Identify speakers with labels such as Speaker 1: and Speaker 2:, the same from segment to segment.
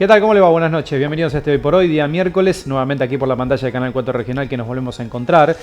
Speaker 1: ¿Qué tal? ¿Cómo le va? Buenas noches. Bienvenidos a este Hoy por Hoy, día miércoles, nuevamente aquí por la pantalla de Canal 4 Regional que nos volvemos a encontrar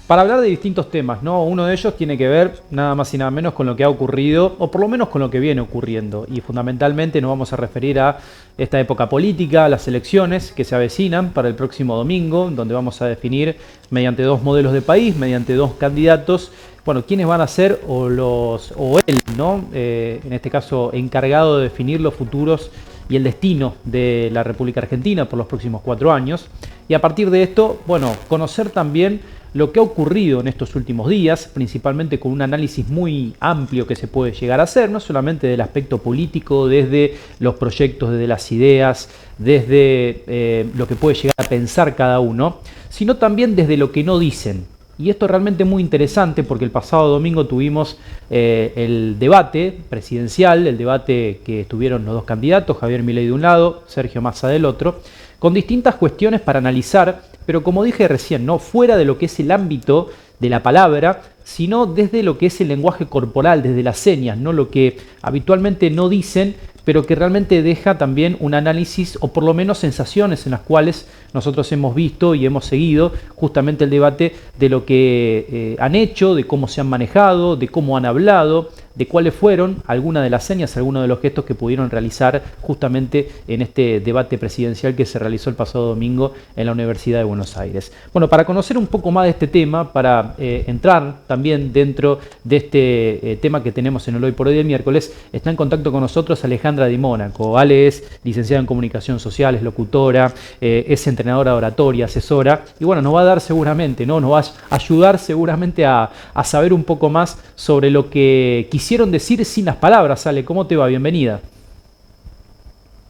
Speaker 1: para hablar de distintos temas, ¿no? Uno de ellos tiene que ver nada más y nada menos con lo que ha ocurrido, o por lo menos con lo que viene ocurriendo. Y fundamentalmente nos vamos a referir a esta época política, a las elecciones que se avecinan para el próximo domingo, donde vamos a definir mediante dos modelos de país, mediante dos candidatos, bueno, quiénes van a ser o él, ¿no? En este caso, encargado de definir los futuros y el destino de la República Argentina por los próximos 4 años. Y a partir de esto, bueno, conocer también lo que ha ocurrido en estos últimos días, principalmente con un análisis muy amplio que se puede llegar a hacer, no solamente del aspecto político, desde los proyectos, desde las ideas, desde lo que puede llegar a pensar cada uno, sino también desde lo que no dicen. Y esto es realmente muy interesante porque el pasado domingo tuvimos el debate presidencial, el debate que estuvieron los dos candidatos, Javier Milei de un lado, Sergio Massa del otro, con distintas cuestiones para analizar, pero como dije recién, no fuera de lo que es el ámbito de la palabra, sino desde lo que es el lenguaje corporal, desde las señas, no lo que habitualmente no dicen, pero que realmente deja también un análisis o por lo menos sensaciones en las cuales nosotros hemos visto y hemos seguido justamente el debate de lo que han hecho, de cómo se han manejado, de cómo han hablado, de cuáles fueron algunas de las señas, algunos de los gestos que pudieron realizar justamente en este debate presidencial que se realizó el pasado domingo en la Universidad de Buenos Aires. Bueno, para conocer un poco más de este tema, para entrar también dentro de este tema que tenemos en el Hoy por Hoy del miércoles, está en contacto con nosotros Alejandra Di Mónaco. Ale es licenciada en Comunicación Social, es locutora, es entrenadora de oratoria, asesora, y bueno, nos va a dar seguramente, ¿no? Nos va a ayudar seguramente a saber un poco más sobre lo que quisieron decir sin las palabras. Ale, ¿cómo te va? Bienvenida.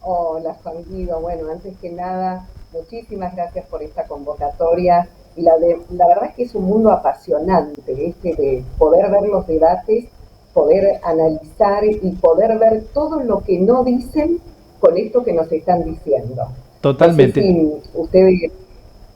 Speaker 2: Hola, Juan Guido. Bueno, antes que nada, muchísimas gracias por esta convocatoria. Y la verdad es que es un mundo apasionante, este de poder ver los debates, poder analizar y poder ver todo lo que no dicen con esto que nos están diciendo. No sé
Speaker 1: Totalmente.
Speaker 2: si ustedes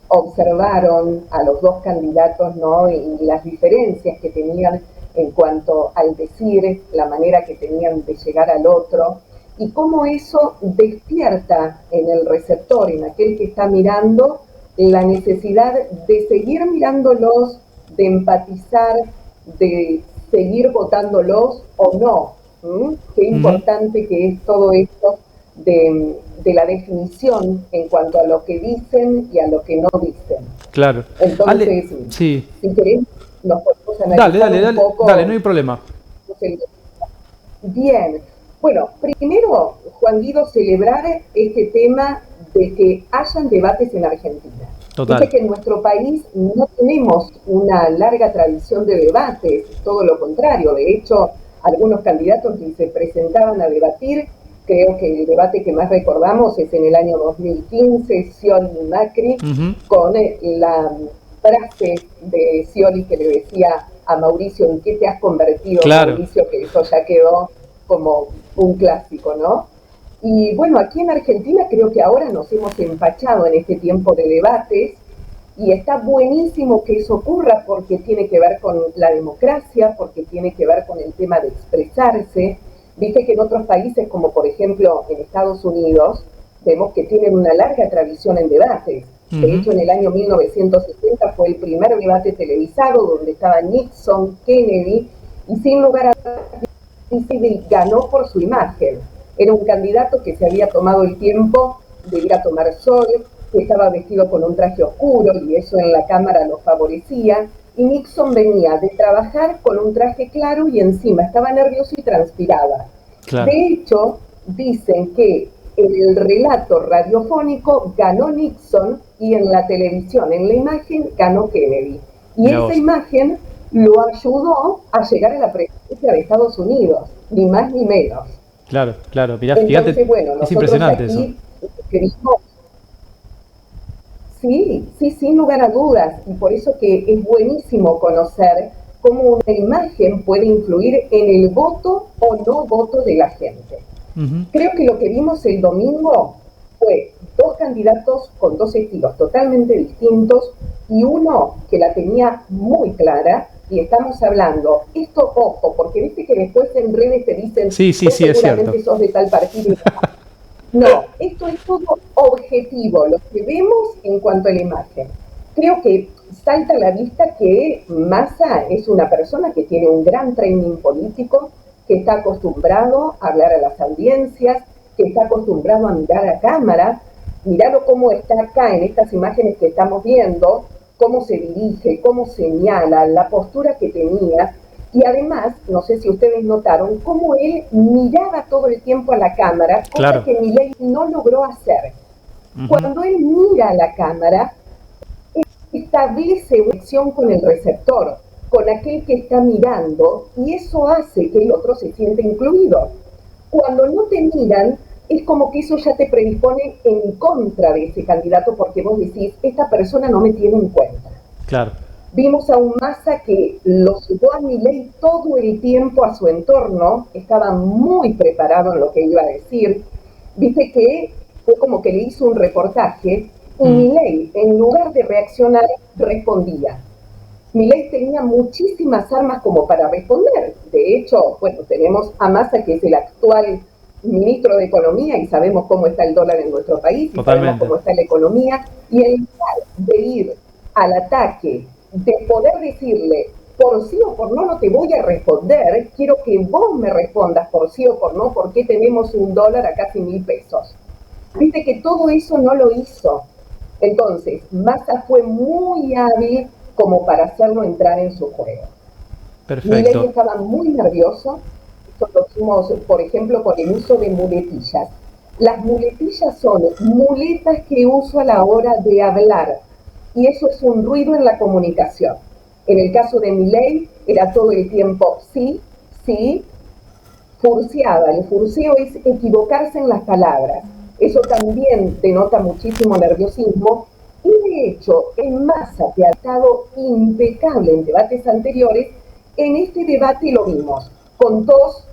Speaker 2: observaron a los dos candidatos, ¿no? Y las diferencias que tenían en cuanto al decir, la manera que tenían de llegar al otro, y cómo eso despierta en el receptor, en aquel que está mirando, la necesidad de seguir mirándolos, de empatizar, de seguir votándolos o no. Qué
Speaker 1: Ujú.
Speaker 2: importante que es todo esto de la definición en cuanto a lo que dicen y a lo que no dicen.
Speaker 1: Claro. Ale,
Speaker 2: Entonces,
Speaker 1: sí.
Speaker 2: si querés, nos podemos
Speaker 1: Dale,
Speaker 2: analizar
Speaker 1: dale,
Speaker 2: un
Speaker 1: dale, dale, no
Speaker 2: poco.
Speaker 1: hay problema.
Speaker 2: Bien, bueno, primero, Juan Guido, celebrar este tema de que hayan debates en Argentina. Dice
Speaker 1: Total.
Speaker 2: que en nuestro país no tenemos una larga tradición de debates, todo lo contrario. De hecho, algunos candidatos que se presentaban a debatir, creo que el debate que más recordamos es en el año 2015, Scioli y Macri,
Speaker 1: Ujú.
Speaker 2: con la frase de Scioli que le decía a Mauricio: ¿en qué te has convertido,
Speaker 1: Claro.
Speaker 2: Mauricio? Que eso ya quedó como un clásico, ¿no? Y bueno, aquí en Argentina creo que ahora nos hemos empachado en este tiempo de debates y está buenísimo que eso ocurra porque tiene que ver con la democracia, porque tiene que ver con el tema de expresarse. Viste que en otros países, como por ejemplo en Estados Unidos, vemos que tienen una larga tradición en debates. De
Speaker 1: Ujú.
Speaker 2: hecho, en el año 1960 fue el primer debate televisado donde estaba Nixon, Kennedy, y sin lugar a dudas ganó por su imagen. Era un candidato que se había tomado el tiempo de ir a tomar sol, que estaba vestido con un traje oscuro y eso en la cámara lo favorecía. Y Nixon venía de trabajar con un traje claro y encima estaba nervioso y transpiraba.
Speaker 1: Claro.
Speaker 2: De hecho, dicen que el relato radiofónico ganó Nixon y en la televisión, en la imagen, ganó Kennedy. Y
Speaker 1: Mira
Speaker 2: esa
Speaker 1: vos.
Speaker 2: imagen lo ayudó a llegar a la presidencia de Estados Unidos, ni más ni menos.
Speaker 1: Claro, claro. Mirá, fíjate,
Speaker 2: Entonces, bueno,
Speaker 1: es
Speaker 2: nosotros
Speaker 1: impresionante eso.
Speaker 2: aquí queremos, sí, sí, sin lugar a dudas, y por eso que es buenísimo conocer cómo una imagen puede influir en el voto o no voto de la gente.
Speaker 1: Ujú.
Speaker 2: Creo que lo que vimos el domingo fue dos candidatos con dos estilos totalmente distintos y uno que la tenía muy clara. Y estamos hablando, esto ojo, porque viste que después en redes te dicen,
Speaker 1: Sí, sí,
Speaker 2: vos
Speaker 1: sí, es cierto.
Speaker 2: seguramente sos de tal partido. No, esto es todo objetivo, lo que vemos en cuanto a la imagen. Creo que salta a la vista que Massa es una persona que tiene un gran training político, que está acostumbrado a hablar a las audiencias, que está acostumbrado a mirar a cámara. Miralo cómo está acá en estas imágenes que estamos viendo, cómo se dirige, cómo señala, la postura que tenía. Y además, no sé si ustedes notaron, cómo él miraba todo el tiempo a la cámara, cosa
Speaker 1: Claro.
Speaker 2: que Milei no logró hacer. Cuando él mira a la cámara, establece una conexión con el receptor, con aquel que está mirando, y eso hace que el otro se sienta incluido. Cuando no te miran, es como que eso ya te predispone en contra de ese candidato, porque vos decís, esta persona no me tiene en cuenta.
Speaker 1: Claro.
Speaker 2: Vimos a un Massa que lo llevó a Milei todo el tiempo a su entorno, estaba muy preparado en lo que iba a decir. Viste que fue como que le hizo un reportaje y Milei, en lugar de reaccionar, respondía. Milei tenía muchísimas armas como para responder. De hecho, bueno, tenemos a Massa, que es el actual ministro de Economía, y sabemos cómo está el dólar en nuestro país, y sabemos cómo está la economía, y en lugar de ir al ataque, de poder decirle por sí o por no te voy a responder, quiero que vos me respondas por sí o por no, porque tenemos un dólar a casi 1.000 pesos. Viste que todo eso no lo hizo. Entonces, Massa fue muy hábil como para hacerlo entrar en su juego.
Speaker 1: Perfecto.
Speaker 2: Milei estaba muy nervioso. Esto lo hicimos, por ejemplo, por el uso de muletillas. Las muletillas son muletas que uso a la hora de hablar, y eso es un ruido en la comunicación. En el caso de Milei era todo el tiempo sí, sí, furciaba. El furceo es equivocarse en las palabras. Eso también denota muchísimo nerviosismo, y de hecho en Massa, que ha estado impecable en debates anteriores, en este debate lo vimos con tos,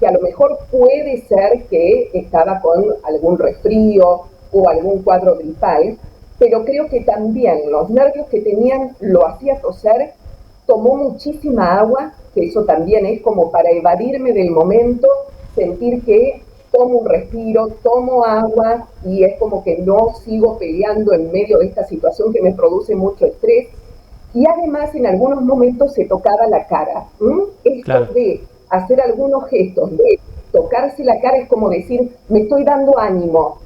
Speaker 2: que a lo mejor puede ser que estaba con algún resfrío o algún cuadro gripal, pero creo que también los nervios que tenían lo hacía toser. Tomó muchísima agua, que eso también es como para evadirme del momento, sentir que tomo un respiro, tomo agua, y es como que no sigo peleando en medio de esta situación que me produce mucho estrés. Y además en algunos momentos se tocaba la cara. Esto de hacer algunos gestos, de tocarse la cara, es como decir, me estoy dando ánimo,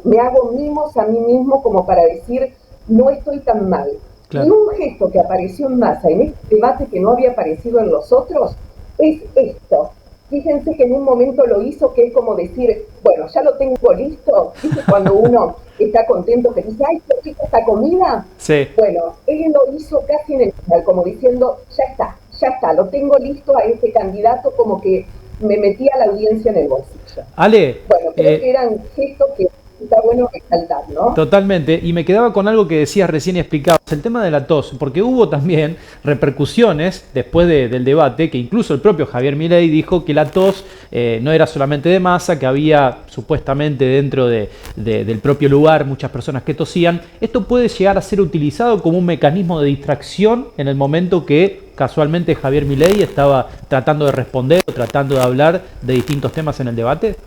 Speaker 2: me hago mimos a mí mismo como para decir, no estoy tan mal. Claro. Y un gesto que apareció en Massa en este debate, que no había aparecido en los otros, es esto. Fíjense que en un momento lo hizo, que es como decir, bueno, ya lo tengo listo. ¿Viste cuando uno está contento que dice, ay, qué rica esta comida?
Speaker 1: Sí.
Speaker 2: Bueno, él lo hizo casi en el final, como diciendo, ya está, lo tengo listo a este candidato, como que me metía la audiencia en el bolsillo.
Speaker 1: Ale,
Speaker 2: bueno, creo que eran gestos que está bueno resaltar, ¿no?
Speaker 1: Totalmente, y me quedaba con algo que decías recién y explicabas, el tema de la tos, porque hubo también repercusiones después del debate, que incluso el propio Javier Milei dijo que la tos no era solamente de Massa, que había supuestamente dentro del propio lugar muchas personas que tosían. Esto puede llegar a ser utilizado como un mecanismo de distracción en el momento que casualmente Javier Milei estaba tratando de responder o tratando de hablar de distintos temas en el debate.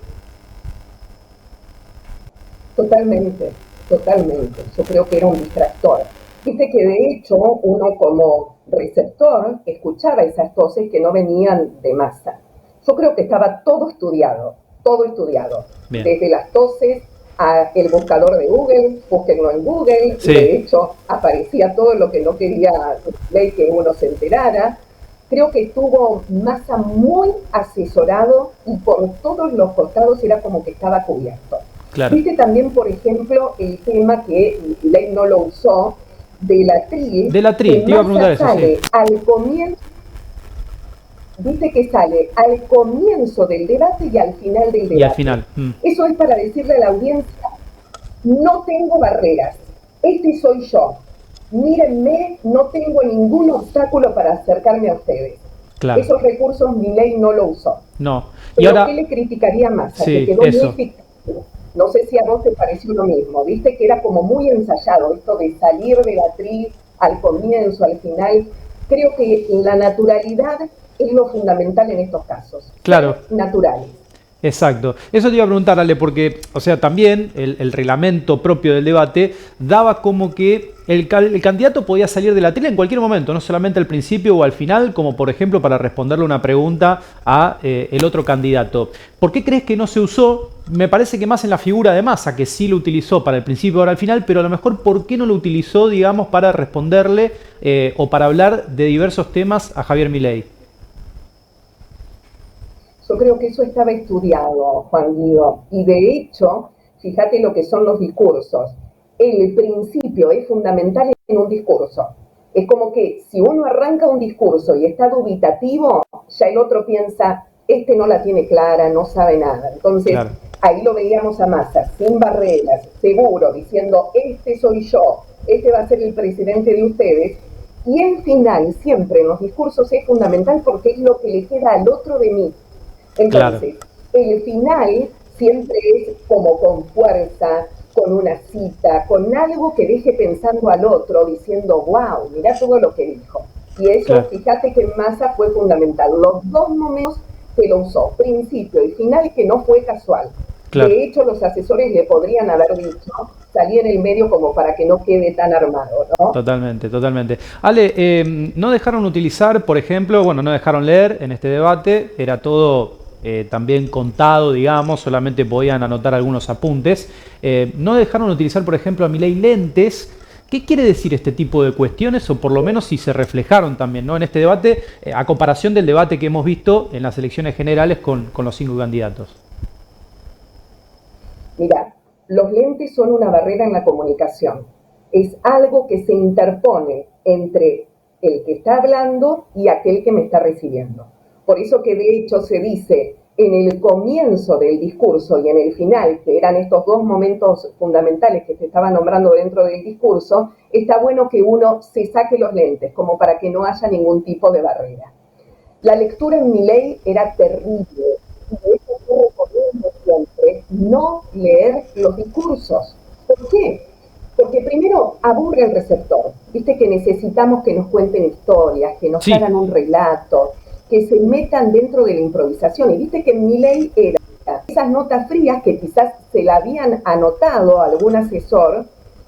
Speaker 2: Totalmente. Yo creo que era un distractor. Viste que de hecho uno como receptor escuchaba esas toses que no venían de Massa. Yo creo que estaba todo estudiado. Bien. Desde las toses a el buscador de Google, búsquenlo en Google, sí. De hecho aparecía todo lo que no quería que uno se enterara. Creo que estuvo Massa muy asesorado, y por todos los costados era como que estaba cubierto. Claro. Viste también, por ejemplo, el tema que Milei no lo usó, de la TRI.
Speaker 1: De la TRI, te iba a preguntar eso,
Speaker 2: sale
Speaker 1: sí.
Speaker 2: Al comienzo, viste que sale al comienzo del debate y al final del debate.
Speaker 1: Y al final.
Speaker 2: Eso es para decirle a la audiencia, no tengo barreras, este soy yo. Mírenme, no tengo ningún obstáculo para acercarme a ustedes. Claro. Esos recursos Milei no lo usó.
Speaker 1: No.
Speaker 2: Y pero ahora, ¿qué le criticaría más? Sí, que quedó eso. Muy efectivo. No sé si a vos te pareció lo mismo, viste que era como muy ensayado esto de salir de la TRI al comienzo, al final. Creo que la naturalidad es lo fundamental en estos casos.
Speaker 1: Claro.
Speaker 2: Naturales.
Speaker 1: Exacto. Eso te iba a preguntar, Ale, porque, o sea, también el reglamento propio del debate daba como que el candidato podía salir de la tele en cualquier momento, no solamente al principio o al final, como por ejemplo para responderle una pregunta a el otro candidato. ¿Por qué crees que no se usó? Me parece que más en la figura de Massa, que sí lo utilizó para el principio o para el final, pero a lo mejor ¿por qué no lo utilizó, digamos, para responderle o para hablar de diversos temas a Javier Milei?
Speaker 2: Yo creo que eso estaba estudiado, Juan Guido, y de hecho, fíjate lo que son los discursos. El principio es fundamental en un discurso. Es como que si uno arranca un discurso y está dubitativo, ya el otro piensa, este no la tiene clara, no sabe nada. Entonces,
Speaker 1: Claro,
Speaker 2: ahí lo veíamos a Massa, sin barreras, seguro, diciendo, este soy yo, este va a ser el presidente de ustedes. Y el final, siempre en los discursos, es fundamental porque es lo que le queda al otro de mí.
Speaker 1: claro,
Speaker 2: Entonces, el final siempre es como con fuerza, con una cita, con algo que deje pensando al otro, diciendo, wow, mirá todo lo que dijo. Y eso,
Speaker 1: claro,
Speaker 2: fíjate que en Massa fue fundamental. Los dos momentos que lo usó, principio y final, que no fue casual.
Speaker 1: claro.
Speaker 2: De hecho, los asesores le podrían haber dicho, salí en el medio como para que no quede tan armado, ¿no?
Speaker 1: Totalmente, totalmente. Ale, no dejaron utilizar, por ejemplo, bueno, no dejaron leer en este debate, era todo también contado, digamos, solamente podían anotar algunos apuntes. No dejaron utilizar, por ejemplo, a Milei lentes. ¿Qué quiere decir este tipo de cuestiones? O por lo menos si se reflejaron también, ¿no? En este debate, a comparación del debate que hemos visto en las elecciones generales con los 5 candidatos.
Speaker 2: Mira, los lentes son una barrera en la comunicación. Es algo que se interpone entre el que está hablando y aquel que me está recibiendo. Por eso que de hecho se dice en el comienzo del discurso y en el final, que eran estos dos momentos fundamentales que te estaba nombrando dentro del discurso, está bueno que uno se saque los lentes, como para que no haya ningún tipo de barrera. La lectura en mi ley era terrible y de hecho yo recomiendo siempre no leer los discursos. ¿Por qué? Porque primero aburre el receptor. Viste que necesitamos que nos cuenten historias, que nos
Speaker 1: Sí,
Speaker 2: hagan un relato, que se metan dentro de la improvisación. Y viste que en mi ley era esas notas frías que quizás se la habían anotado a algún asesor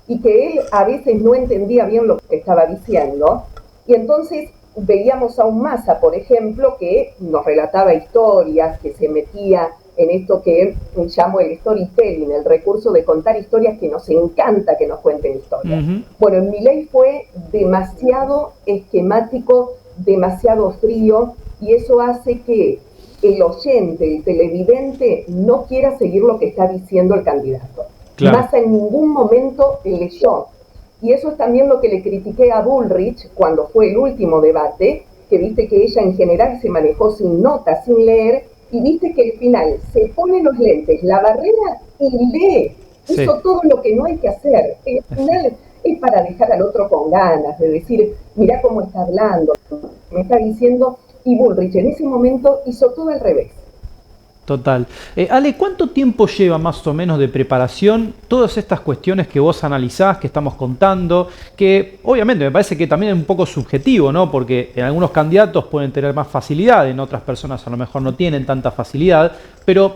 Speaker 2: y que él a veces no entendía bien lo que estaba diciendo. Y entonces veíamos a un Massa, por ejemplo, que nos relataba historias, que se metía en esto que llamo el storytelling, el recurso de contar historias que nos encanta que nos cuenten historias.
Speaker 1: ujú,
Speaker 2: Bueno, en Milei fue demasiado esquemático, demasiado frío, y eso hace que el oyente, el televidente, no quiera seguir lo que está diciendo el candidato.
Speaker 1: claro.
Speaker 2: Massa en ningún momento leyó. Y eso es también lo que le critiqué a Bullrich cuando fue el último debate, que viste que ella en general se manejó sin notas, sin leer, y viste que al final se pone los lentes, la barrera y lee.
Speaker 1: Sí.
Speaker 2: Hizo todo lo que no hay que hacer. Al final es para dejar al otro con ganas, de decir, mirá cómo está hablando, me está diciendo, y Bullrich en ese momento hizo todo al revés.
Speaker 1: Total. Ale, ¿cuánto tiempo lleva más o menos de preparación todas estas cuestiones que vos analizás, que estamos contando? Que obviamente me parece que también es un poco subjetivo, ¿no? Porque en algunos candidatos pueden tener más facilidad, en otras personas a lo mejor no tienen tanta facilidad, pero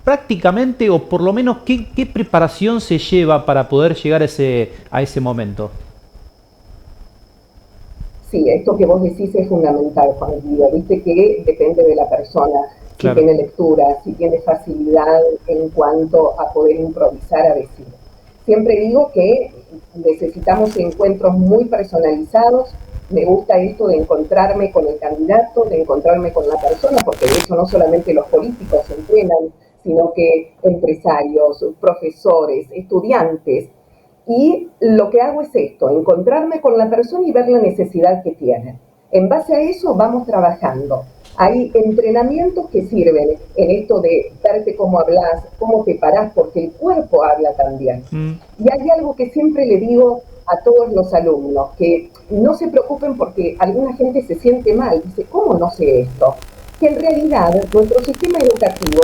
Speaker 1: prácticamente, o por lo menos, ¿qué preparación se lleva para poder llegar a ese momento?
Speaker 2: Sí, esto que vos decís es fundamental, Juan Guido. Viste que depende de la persona, si
Speaker 1: Claro.
Speaker 2: tiene lectura, si tiene facilidad en cuanto a poder improvisar a decir. Siempre digo que necesitamos encuentros muy personalizados. Me gusta esto de encontrarme con el candidato, de encontrarme con la persona, porque de eso no solamente los políticos se entrenan, sino que empresarios, profesores, estudiantes. Y lo que hago es esto, encontrarme con la persona y ver la necesidad que tiene. En base a eso vamos trabajando. Hay entrenamientos que sirven en esto de verte cómo hablas, cómo te parás, porque el cuerpo habla también.
Speaker 1: Mm,
Speaker 2: Y hay algo que siempre le digo a todos los alumnos, que no se preocupen porque alguna gente se siente mal, dice, ¿cómo no sé esto? Que en realidad nuestro sistema educativo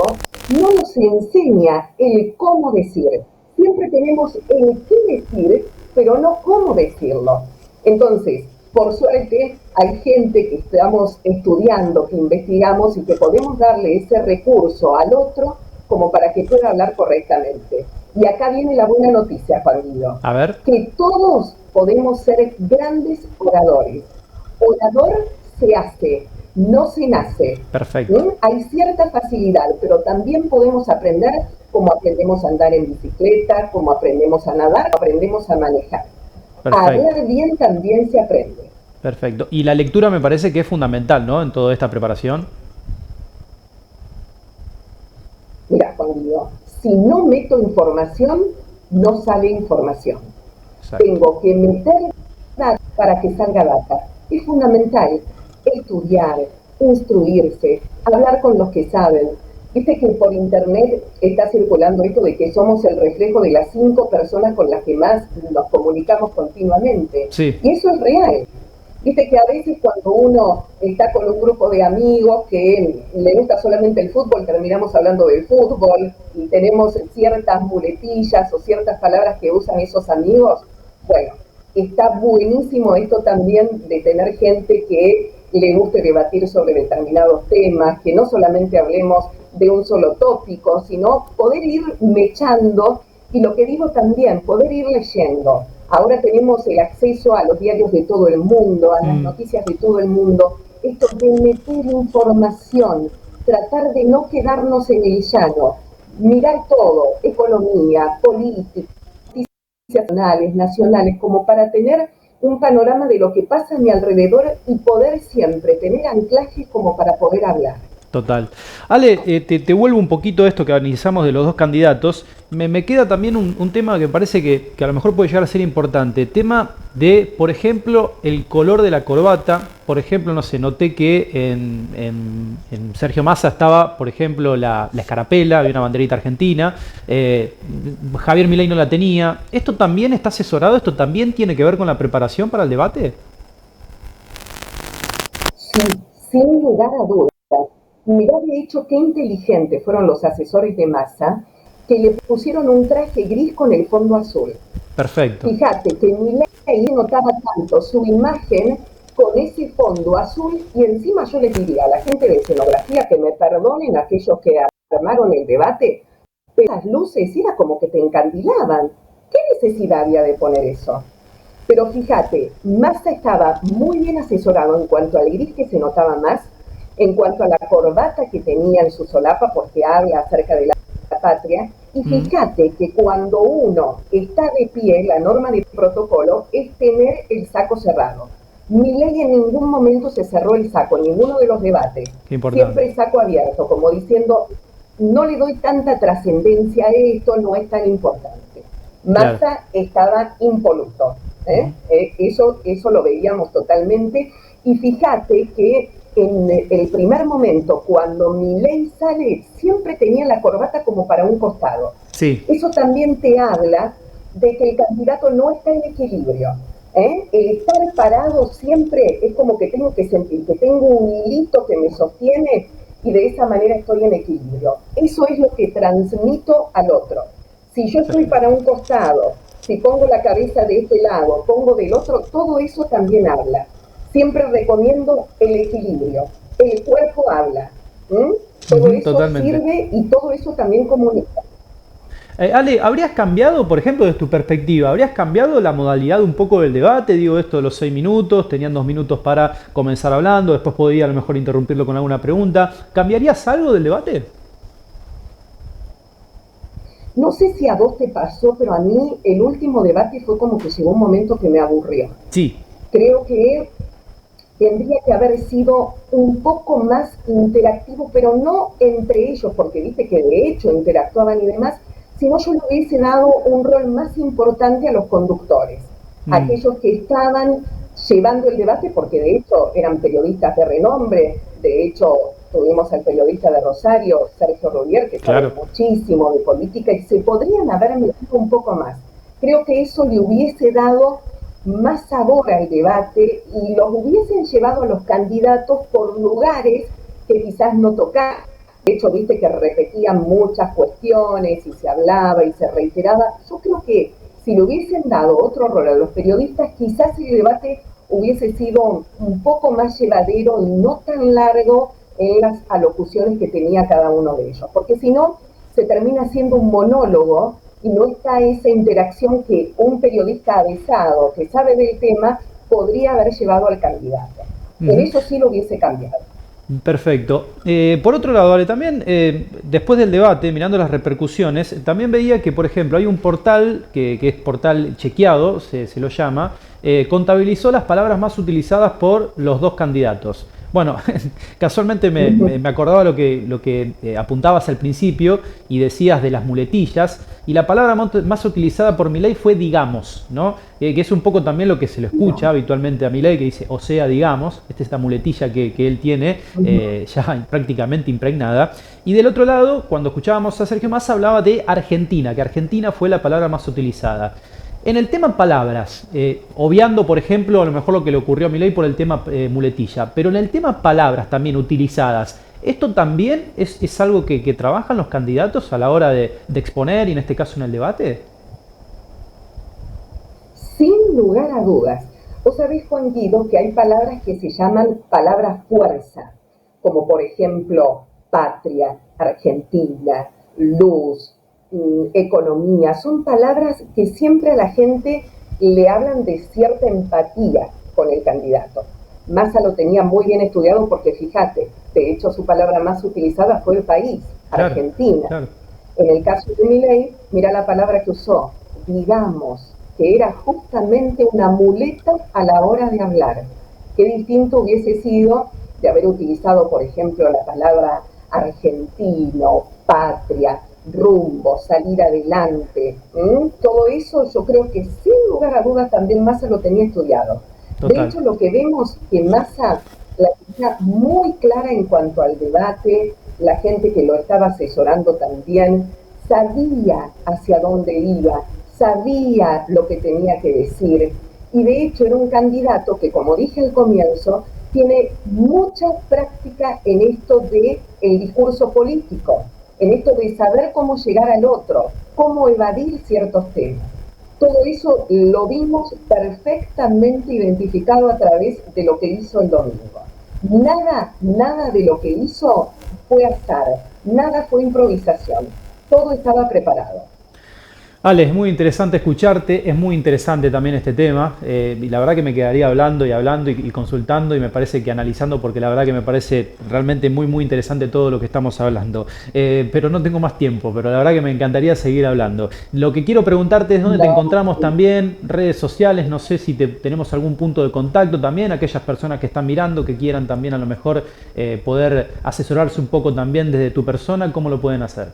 Speaker 2: no nos enseña el cómo decir. Siempre tenemos el qué decir, pero no cómo decirlo. Entonces, Por suerte hay gente que estamos estudiando, que investigamos y que podemos darle ese recurso al otro como para que pueda hablar correctamente. Y acá viene la buena noticia, Juan Guido,
Speaker 1: A ver,
Speaker 2: que todos podemos ser grandes oradores. Orador se hace, no se nace.
Speaker 1: perfecto,
Speaker 2: Hay cierta facilidad, pero también podemos aprender como aprendemos a andar en bicicleta, como aprendemos a nadar, aprendemos a manejar. A
Speaker 1: perfecto,
Speaker 2: hablar bien también se aprende.
Speaker 1: perfecto. Y la lectura me parece que es fundamental, ¿no? En toda esta preparación.
Speaker 2: Mira, Juan Guido, si no meto información, no sale información.
Speaker 1: Exacto.
Speaker 2: Tengo que meter data para que salga data. Es fundamental estudiar, instruirse, hablar con los que saben. Viste que por internet está circulando esto de que somos el reflejo de las 5 personas con las que más nos comunicamos continuamente.
Speaker 1: Sí,
Speaker 2: Y eso es real. Viste que a veces cuando uno está con un grupo de amigos que le gusta solamente el fútbol, terminamos hablando del fútbol y tenemos ciertas muletillas o ciertas palabras que usan esos amigos. Bueno, está buenísimo esto también de tener gente que le guste debatir sobre determinados temas, que no solamente hablemos de un solo tópico, sino poder ir mechando y lo que digo también, poder ir leyendo. Ahora tenemos el acceso a los diarios de todo el mundo, a las
Speaker 1: mm,
Speaker 2: noticias de todo el mundo. Esto de meter información, tratar de no quedarnos en el llano, mirar todo, economía, política, noticias nacionales, como para tener un panorama de lo que pasa a mi alrededor y poder siempre tener anclajes como para poder hablar.
Speaker 1: total. Ale, te vuelvo un poquito a esto que analizamos de los dos candidatos. Me queda también un tema que me parece que a lo mejor puede llegar a ser importante. Tema de, por ejemplo, el color de la corbata. Por ejemplo, no sé, noté que en Sergio Massa estaba, por ejemplo, la escarapela, había una banderita argentina. Javier Milei no la tenía. ¿Esto también está asesorado? ¿Esto también tiene que ver con la preparación para el debate?
Speaker 2: Sí, sin lugar a dudas. Mirá de hecho qué inteligentes fueron los asesores de Massa que le pusieron un traje gris con el fondo azul.
Speaker 1: Perfecto.
Speaker 2: Fíjate que Milei notaba tanto su imagen con ese fondo azul y encima yo les diría a la gente de escenografía que me perdonen aquellos que armaron el debate, pero las luces era como que te encandilaban. ¿Qué necesidad había de poner eso? Pero fíjate, Massa estaba muy bien asesorado en cuanto al gris que se notaba más, en cuanto a la corbata que tenía en su solapa, porque habla acerca de la patria. Y
Speaker 1: Mm,
Speaker 2: fíjate que cuando uno está de pie, la norma de protocolo es tener el saco cerrado. Milei en ningún momento se cerró el saco, en ninguno de los debates.
Speaker 1: qué importante.
Speaker 2: Siempre el saco abierto, como diciendo, no le doy tanta trascendencia a esto, no es tan importante.
Speaker 1: Claro.
Speaker 2: Massa estaba impoluto.
Speaker 1: Ujú.
Speaker 2: Eso lo veíamos totalmente. Y fíjate que en el primer momento, cuando Milei sale, siempre tenía la corbata como para un costado.
Speaker 1: Sí,
Speaker 2: Eso también te habla de que el candidato no está en equilibrio. El estar parado siempre es como que tengo que sentir que tengo un hilito que me sostiene y de esa manera estoy en equilibrio. Eso es lo que transmito al otro. Si yo estoy
Speaker 1: perfecto.
Speaker 2: para un costado, si pongo la cabeza de este lado, pongo del otro, todo eso también habla. Siempre recomiendo el equilibrio. El cuerpo habla. Todo
Speaker 1: Ujú,
Speaker 2: eso
Speaker 1: totalmente.
Speaker 2: sirve y todo eso también comunica.
Speaker 1: Ale, ¿habrías cambiado, por ejemplo, desde tu perspectiva, habrías cambiado la modalidad un poco del debate? Digo, esto de los 6 minutos, tenían 2 minutos para comenzar hablando, después podía a lo mejor interrumpirlo con alguna pregunta. ¿Cambiarías algo del debate?
Speaker 2: No sé si a vos te pasó, pero a mí el último debate fue como que llegó un momento que me aburrió.
Speaker 1: Sí,
Speaker 2: Creo que tendría que haber sido un poco más interactivo, pero no entre ellos, porque viste que de hecho interactuaban y demás, sino yo le hubiese dado un rol más importante a los conductores,
Speaker 1: mm,
Speaker 2: aquellos que estaban llevando el debate, porque de hecho eran periodistas de renombre, de hecho tuvimos al periodista de Rosario, Sergio Rubier, que sabe
Speaker 1: claro.
Speaker 2: muchísimo de política y se podrían haber metido un poco más. Creo que eso le hubiese dado más sabor al debate y los hubiesen llevado a los candidatos por lugares que quizás no tocaban. De hecho, viste que repetían muchas cuestiones y se hablaba y se reiteraba. Yo creo que si le hubiesen dado otro rol a los periodistas, quizás el debate hubiese sido un poco más llevadero y no tan largo en las alocuciones que tenía cada uno de ellos, porque si no, se termina siendo un monólogo y no está esa interacción que un periodista avisado que sabe del tema podría haber llevado al candidato. En
Speaker 1: Ujú.
Speaker 2: eso sí lo hubiese cambiado.
Speaker 1: Perfecto. Por otro lado, Ale, también después del debate, mirando las repercusiones, también veía que, por ejemplo, hay un portal que es portal chequeado, se lo llama, contabilizó las palabras más utilizadas por los dos candidatos. Bueno, casualmente me acordaba lo que apuntabas al principio y decías de las muletillas, y la palabra más utilizada por Milei fue digamos, ¿no? Que es un poco también lo que se lo escucha habitualmente a Milei, que dice o sea digamos, esta es la muletilla que él tiene ya prácticamente impregnada. Y del otro lado, cuando escuchábamos a Sergio Massa, hablaba de Argentina, que Argentina fue la palabra más utilizada. En el tema palabras, obviando por ejemplo a lo mejor lo que le ocurrió a Milei por el tema muletilla, pero en el tema palabras también utilizadas, ¿esto también es algo que trabajan los candidatos a la hora de exponer y en este caso en el debate?
Speaker 2: Sin lugar a dudas. Vos sabés, Juan Guido, que hay palabras que se llaman palabras fuerza, como por ejemplo patria, Argentina, luz, economía. Son palabras que siempre a la gente le hablan de cierta empatía con el candidato. Massa lo tenía muy bien estudiado porque fíjate, de hecho su palabra más utilizada fue el país,
Speaker 1: Claro,
Speaker 2: Argentina.
Speaker 1: claro.
Speaker 2: En el caso de Milei, mira la palabra que usó, digamos, que era justamente una muleta a la hora de hablar. Qué distinto hubiese sido de haber utilizado, por ejemplo, la palabra argentino, patria, rumbo, salir adelante. Todo eso yo creo que sin lugar a dudas también Massa lo tenía estudiado. De
Speaker 1: Total.
Speaker 2: hecho, lo que vemos que Massa la tenía muy clara en cuanto al debate, la gente que lo estaba asesorando también sabía hacia dónde iba, sabía lo que tenía que decir y de hecho era un candidato que, como dije al comienzo, tiene mucha práctica en esto de el discurso político, en esto de saber cómo llegar al otro, cómo evadir ciertos temas. Todo eso lo vimos perfectamente identificado a través de lo que hizo el domingo. Nada de lo que hizo fue azar, nada fue improvisación, todo estaba preparado.
Speaker 1: Ale, es muy interesante escucharte, es muy interesante también este tema, y la verdad que me quedaría hablando y hablando y consultando y me parece que analizando porque la verdad que me parece realmente muy interesante todo lo que estamos hablando. Pero no tengo más tiempo, pero la verdad que me encantaría seguir hablando. Lo que quiero preguntarte es dónde te
Speaker 2: No,
Speaker 1: encontramos también, redes sociales, no sé si tenemos algún punto de contacto también, aquellas personas que están mirando, que quieran también a lo mejor poder asesorarse un poco también desde tu persona, ¿cómo lo pueden hacer?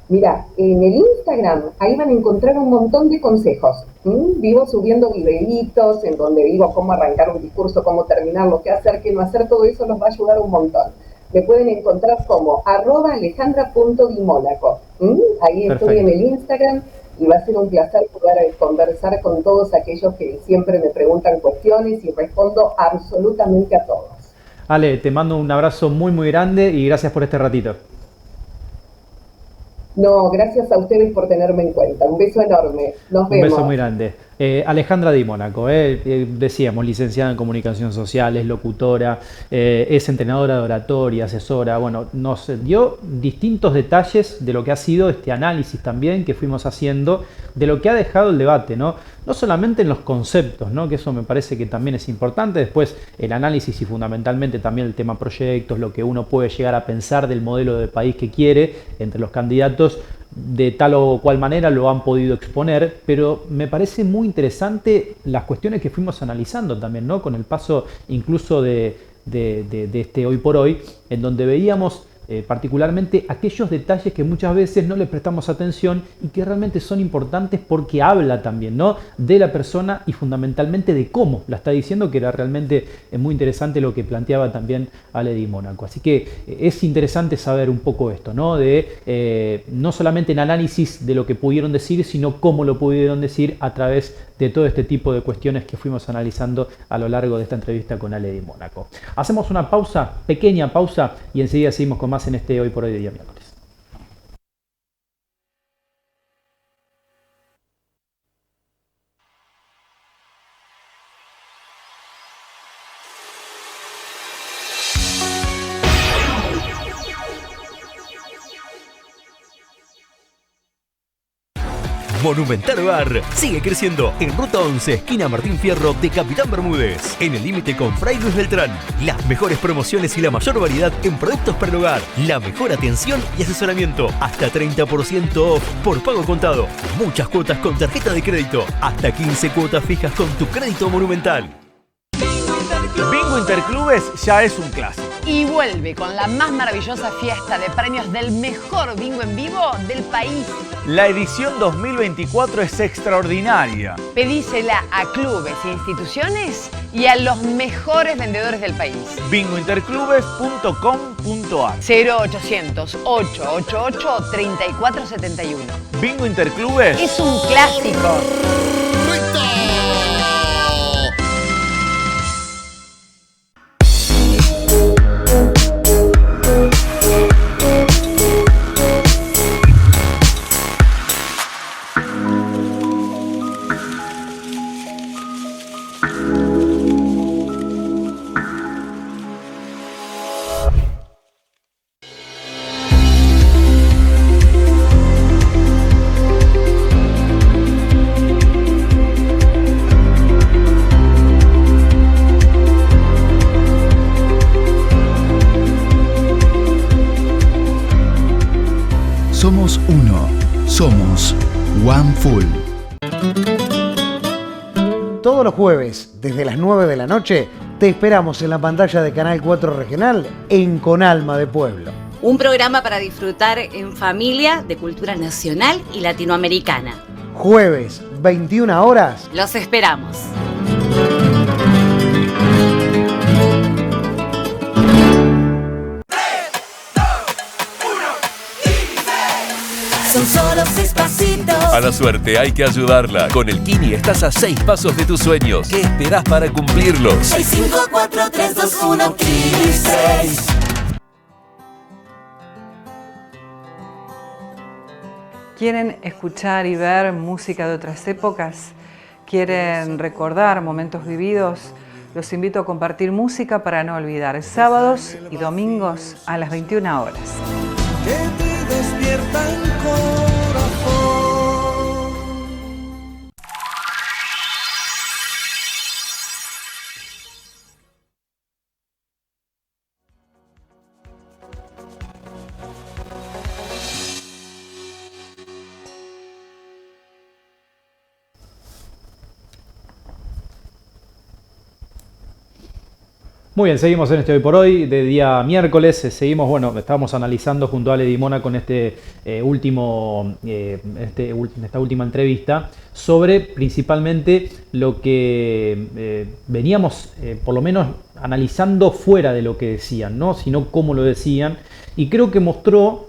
Speaker 2: mira, en el Instagram ahí van a encontrar un montón de consejos. Vivo subiendo videitos en donde digo cómo arrancar un discurso, cómo terminarlo, qué hacer, qué no hacer, todo eso nos va a ayudar un montón. Me pueden encontrar como @alejandra.dimónaco. Ahí estoy en
Speaker 1: Perfecto.
Speaker 2: el Instagram y va a ser un placer poder conversar con todos aquellos que siempre me preguntan cuestiones y respondo absolutamente a todos.
Speaker 1: Ale, te mando un abrazo muy grande y gracias por este ratito.
Speaker 2: No, gracias a ustedes por tenerme en cuenta. Un beso enorme. Nos
Speaker 1: Un beso muy
Speaker 2: vemos.
Speaker 1: grande. Alejandra Di Mónaco, decíamos, licenciada en comunicación social, es locutora, es entrenadora de oratoria, asesora. Bueno, nos dio distintos detalles de lo que ha sido este análisis también que fuimos haciendo, de lo que ha dejado el debate, ¿no? No solamente en los conceptos, ¿no? Que eso me parece que también es importante, después el análisis y fundamentalmente también el tema proyectos, lo que uno puede llegar a pensar del modelo de país que quiere entre los candidatos, de tal o cual manera lo han podido exponer, pero me parece muy interesante las cuestiones que fuimos analizando también, ¿no? Con el paso incluso de este hoy por hoy, en donde veíamos particularmente aquellos detalles que muchas veces no le prestamos atención y que realmente son importantes porque habla también, ¿no? De la persona y fundamentalmente de cómo la está diciendo, que era realmente muy interesante lo que planteaba también Ale Di Mónaco. Así que es interesante saber un poco esto, ¿no? De no solamente el análisis de lo que pudieron decir, sino cómo lo pudieron decir a través de todo este tipo de cuestiones que fuimos analizando a lo largo de esta entrevista con Ale Di Mónaco. Hacemos una pausa, pequeña pausa, y enseguida seguimos con más en este Hoy por Hoy de día miércoles.
Speaker 3: Monumental Bar sigue creciendo en Ruta 11, esquina Martín Fierro de Capitán Bermúdez, en el límite con Fray Luis Beltrán. Las mejores promociones y la mayor variedad en productos para el hogar, la mejor atención y asesoramiento, hasta 30% off por pago contado, muchas cuotas con tarjeta de crédito, hasta 15 cuotas fijas con tu crédito Monumental.
Speaker 4: Bingo Interclubes ya es un clásico.
Speaker 5: Y vuelve con la más maravillosa fiesta de premios del mejor bingo en vivo del país.
Speaker 4: La edición 2024 es extraordinaria.
Speaker 5: Pedísela a clubes e instituciones y a los mejores vendedores del país.
Speaker 4: bingointerclubes.com.ar
Speaker 5: 0800 888 3471.
Speaker 4: Bingo Interclubes
Speaker 5: Es un clásico.
Speaker 6: Somos uno. Somos OneFull.
Speaker 7: Todos los jueves, desde las 9 de la noche, te esperamos en la pantalla de Canal 4 Regional en Con Alma de Pueblo.
Speaker 8: Un programa para disfrutar en familia de cultura nacional y latinoamericana.
Speaker 7: Jueves, 21 horas.
Speaker 8: Los esperamos.
Speaker 9: Son solo 6 pasitos.
Speaker 3: A la suerte hay que ayudarla. Con el Kini estás a 6 pasos de tus sueños. ¿Qué esperás para cumplirlos?
Speaker 9: 6, 5, 4, 3, 2, 1, Kini 6.
Speaker 10: ¿Quieren escuchar y ver música de otras épocas? ¿Quieren recordar momentos vividos? Los invito a compartir música para no olvidar. Sábados y domingos a las 21 horas.
Speaker 9: Despiertan corazón.
Speaker 1: Muy bien, seguimos en este Hoy por Hoy, de día miércoles. Seguimos, bueno, estábamos analizando junto a Ale Dimona con esta última entrevista sobre principalmente lo que veníamos, por lo menos, analizando fuera de lo que decían, ¿no? Sino cómo lo decían. Y creo que mostró,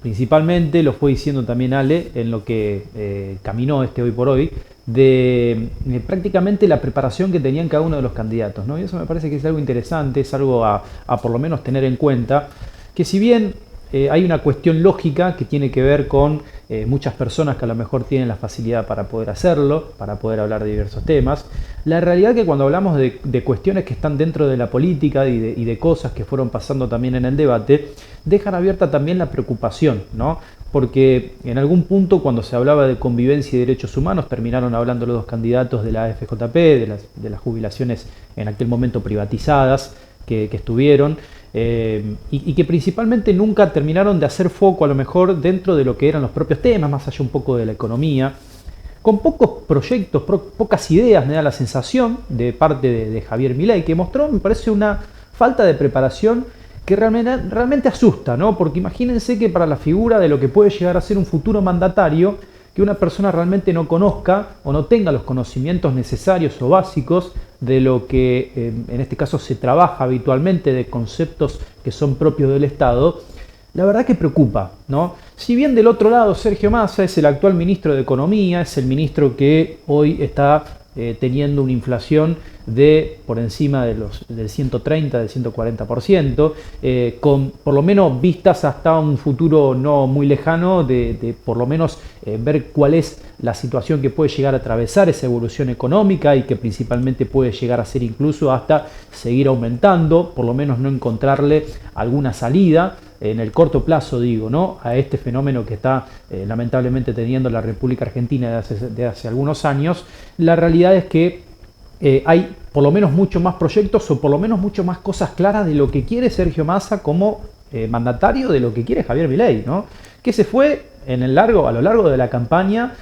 Speaker 1: principalmente, lo fue diciendo también Ale, en lo que caminó este Hoy por Hoy, de prácticamente la preparación que tenían cada uno de los candidatos, ¿no? Y eso me parece que es algo interesante, es algo a por lo menos tener en cuenta, que si bien hay una cuestión lógica que tiene que ver con muchas personas que a lo mejor tienen la facilidad para poder hacerlo, para poder hablar de diversos temas, la realidad es que cuando hablamos de cuestiones que están dentro de la política y de cosas que fueron pasando también en el debate, dejan abierta también la preocupación, ¿no? Porque en algún punto cuando se hablaba de convivencia y derechos humanos terminaron hablando los dos candidatos de la AFJP, de las jubilaciones en aquel momento privatizadas que estuvieron, y que principalmente nunca terminaron de hacer foco a lo mejor dentro de lo que eran los propios temas, más allá un poco de la economía, con pocos proyectos, pocas ideas, me da la sensación de parte de Javier Milei, que mostró, me parece, una falta de preparación que realmente asusta, ¿no? Porque imagínense que para la figura de lo que puede llegar a ser un futuro mandatario, que una persona realmente no conozca o no tenga los conocimientos necesarios o básicos de lo que en este caso se trabaja habitualmente, de conceptos que son propios del Estado, la verdad que preocupa, ¿no? Si bien del otro lado Sergio Massa es el actual ministro de Economía, es el ministro que hoy está teniendo una inflación de por encima del 130, del 140%, con por lo menos vistas hasta un futuro no muy lejano de por lo menos ver cuál es la situación que puede llegar a atravesar esa evolución económica y que principalmente puede llegar a ser incluso hasta seguir aumentando, por lo menos no encontrarle alguna salida en el corto plazo digo, ¿no?, a este fenómeno que está lamentablemente teniendo la República Argentina de hace algunos años, la realidad es que hay por lo menos mucho más proyectos o por lo menos mucho más cosas claras de lo que quiere Sergio Massa como mandatario, de lo que quiere Javier Milei, ¿no?, que se fue a lo largo de la campaña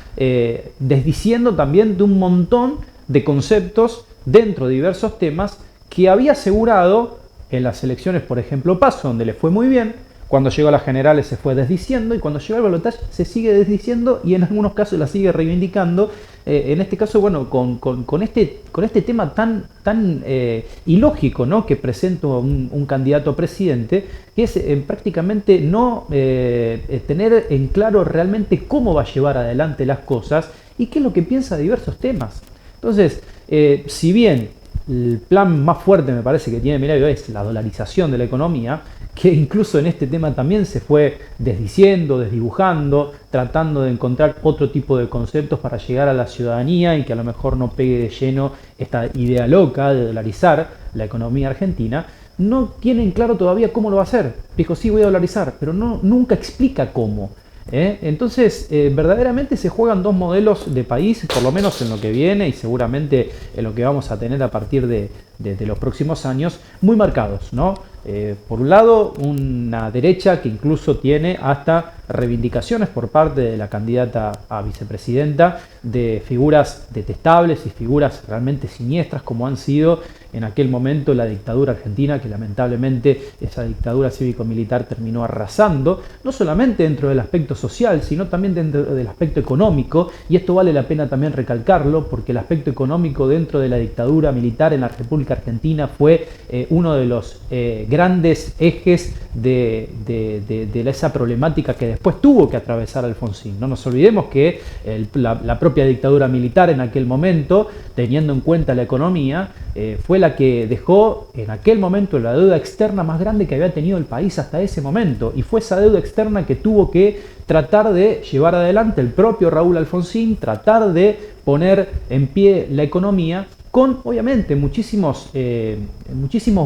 Speaker 1: desdiciendo también de un montón de conceptos dentro de diversos temas que había asegurado en las elecciones, por ejemplo, PASO, donde le fue muy bien. Cuando llegó a las generales se fue desdiciendo y cuando llegó al balotaje se sigue desdiciendo y en algunos casos la sigue reivindicando. En este caso, bueno, con este tema tan ilógico, ¿no?, que presenta un candidato a presidente, que es prácticamente no tener en claro realmente cómo va a llevar adelante las cosas y qué es lo que piensa de diversos temas. Entonces, si bien el plan más fuerte me parece que tiene Milei es la dolarización de la economía, que incluso en este tema también se fue desdiciendo, desdibujando, tratando de encontrar otro tipo de conceptos para llegar a la ciudadanía y que a lo mejor no pegue de lleno esta idea loca de dolarizar la economía argentina, no tienen claro todavía cómo lo va a hacer. Dijo, sí, voy a dolarizar, pero nunca explica cómo. Entonces, verdaderamente se juegan dos modelos de país, por lo menos en lo que viene y seguramente en lo que vamos a tener a partir de los próximos años, muy marcados, ¿no? Por un lado, una derecha que incluso tiene hasta reivindicaciones por parte de la candidata a vicepresidenta de figuras detestables y figuras realmente siniestras como han sido en aquel momento la dictadura argentina, que lamentablemente esa dictadura cívico-militar terminó arrasando, no solamente dentro del aspecto social, sino también dentro del aspecto económico, y esto vale la pena también recalcarlo, porque el aspecto económico dentro de la dictadura militar en la República Argentina fue uno de los grandes ejes de esa problemática que después tuvo que atravesar Alfonsín. No nos olvidemos que la propia dictadura militar en aquel momento, teniendo en cuenta la economía, fue la que dejó en aquel momento la deuda externa más grande que había tenido el país hasta ese momento, y fue esa deuda externa que tuvo que tratar de llevar adelante el propio Raúl Alfonsín, tratar de poner en pie la economía, con obviamente muchísimos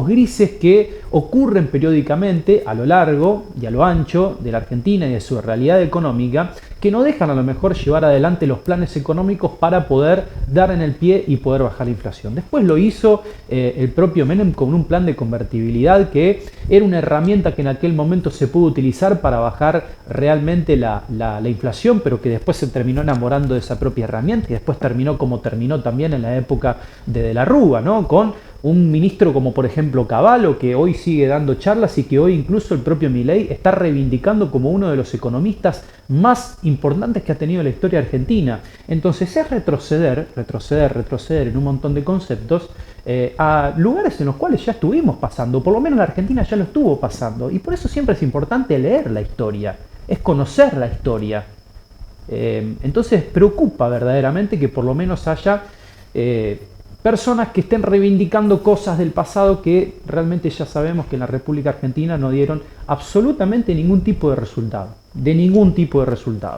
Speaker 1: grises que ocurren periódicamente a lo largo y a lo ancho de la Argentina y de su realidad económica, que no dejan a lo mejor llevar adelante los planes económicos para poder dar en el pie y poder bajar la inflación. Después lo hizo el propio Menem con un plan de convertibilidad que era una herramienta que en aquel momento se pudo utilizar para bajar realmente la inflación, pero que después se terminó enamorando de esa propia herramienta y después terminó como terminó también en la época de la Rúa, ¿no?, con un ministro como por ejemplo Cavallo, que hoy sigue dando charlas y que hoy incluso el propio Milei está reivindicando como uno de los economistas más importantes que ha tenido la historia argentina. Entonces es retroceder en un montón de conceptos a lugares en los cuales ya estuvimos pasando, por lo menos la Argentina ya lo estuvo pasando, y por eso siempre es importante leer la historia, es conocer la historia. Entonces preocupa verdaderamente que por lo menos haya personas que estén reivindicando cosas del pasado que realmente ya sabemos que en la República Argentina no dieron absolutamente ningún tipo de resultado.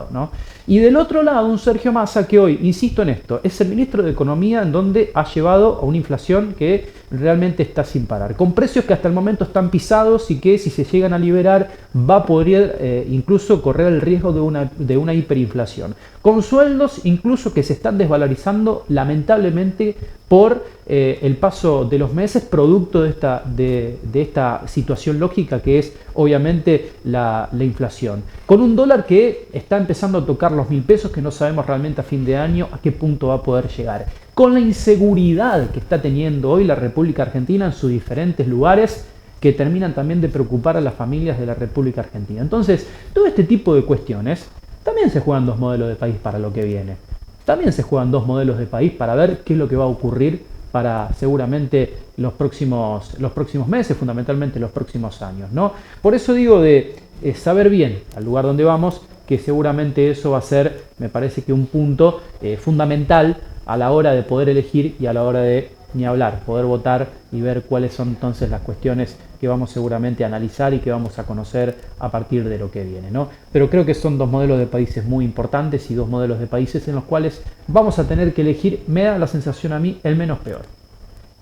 Speaker 1: ¿No? Y del otro lado, un Sergio Massa que hoy, insisto en esto, es el ministro de Economía en donde ha llevado a una inflación que realmente está sin parar, con precios que hasta el momento están pisados y que si se llegan a liberar va a poder incluso correr el riesgo de una hiperinflación, con sueldos incluso que se están desvalorizando lamentablemente por el paso de los meses, producto de esta situación lógica que es obviamente la inflación, con un dólar que está empezando a tocar los 1.000 pesos, que no sabemos realmente a fin de año a qué punto va a poder llegar, con la inseguridad que está teniendo hoy la República Argentina en sus diferentes lugares, que terminan también de preocupar a las familias de la República Argentina. Entonces, todo este tipo de cuestiones, también se juegan dos modelos de país para lo que viene. También se juegan dos modelos de país para ver qué es lo que va a ocurrir para seguramente los próximos meses, fundamentalmente los próximos años, ¿no? Por eso digo de saber bien al lugar donde vamos, que seguramente eso va a ser, me parece que un punto fundamental a la hora de poder elegir y a la hora de ni hablar, poder votar y ver cuáles son entonces las cuestiones que vamos seguramente a analizar y que vamos a conocer a partir de lo que viene, ¿no? Pero creo que son dos modelos de países muy importantes y dos modelos de países en los cuales vamos a tener que elegir, me da la sensación a mí, el menos peor.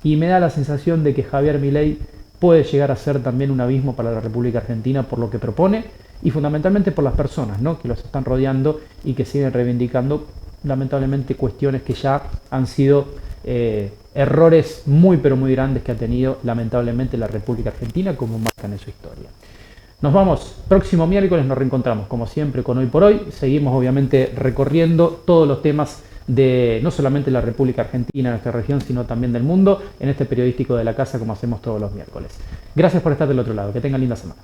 Speaker 1: Y me da la sensación de que Javier Milei puede llegar a ser también un abismo para la República Argentina por lo que propone y fundamentalmente por las personas, ¿no?, que los están rodeando y que siguen reivindicando lamentablemente cuestiones que ya han sido errores muy pero muy grandes que ha tenido lamentablemente la República Argentina, como marcan en su historia. Nos vamos, próximo miércoles nos reencontramos como siempre con Hoy por Hoy. Seguimos obviamente recorriendo todos los temas de no solamente la República Argentina, nuestra región, sino también del mundo, en este periodístico de la casa como hacemos todos los miércoles. Gracias por estar del otro lado, que tengan linda semana.